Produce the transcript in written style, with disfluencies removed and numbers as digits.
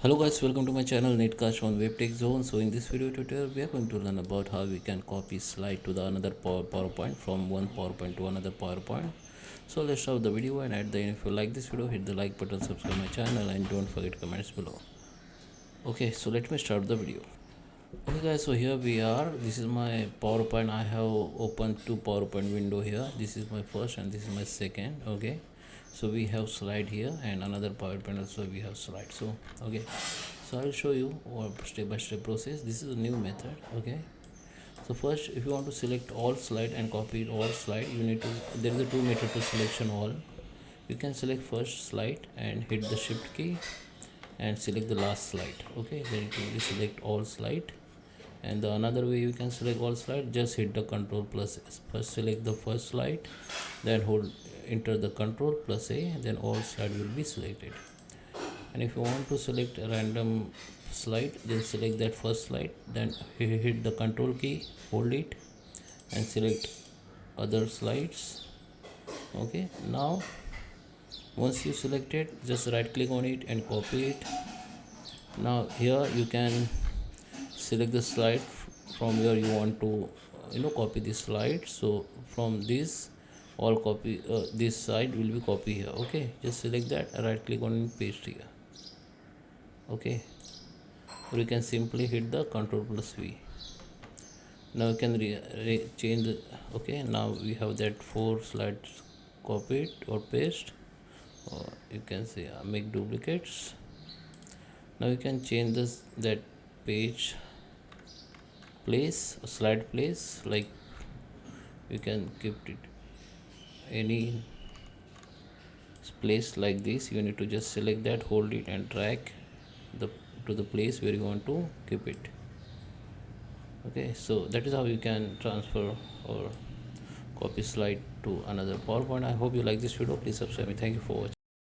Hello guys, welcome to my channel Netcast on WebTech Zone. So in this video tutorial we are going to learn about how we can copy slide to the another PowerPoint from one PowerPoint to another PowerPoint. So let's start the video, and at the end, if you like this video, hit the like button, subscribe my channel, and don't forget comments below. Okay, so let me start the video. Okay guys, so here we are. This is my PowerPoint. I have opened two PowerPoint window here. This is my first and this is my second. Okay, so we have slide here and another PowerPoint also we have slide. So okay, so I'll show you step by step process. This is a new method. Okay, so first, if you want to select all slide and copy all slide, you need to, there is a two method to selection all. You can select first slide and hit the shift key and select the last slide. Okay, then it will be select all slide. And the another way you can select all slide, just hit the control plus S. First select the first slide, then hold enter the control plus A, then all slide will be selected. And if you want to select a random slide, then select that first slide, then hit the control key, hold it and select other slides. Okay, now once you select it, just right click on it and copy it. Now here you can select the slide from where you want to copy this slide. So from this all copy, this side will be copy here. Okay, just select that, right click on and paste here. Okay, or you can simply hit the control plus V. Now you can change the, okay, now we have that 4 slides copied or paste, or you can say make duplicates. Now you can change this that page place, slide place, like you can keep it any place like this. You need to just select that, hold it and drag the to the place where you want to keep it. Okay, so that is how you can transfer or copy slide to another PowerPoint. I hope you like this video. Please subscribe me. Thank you for watching.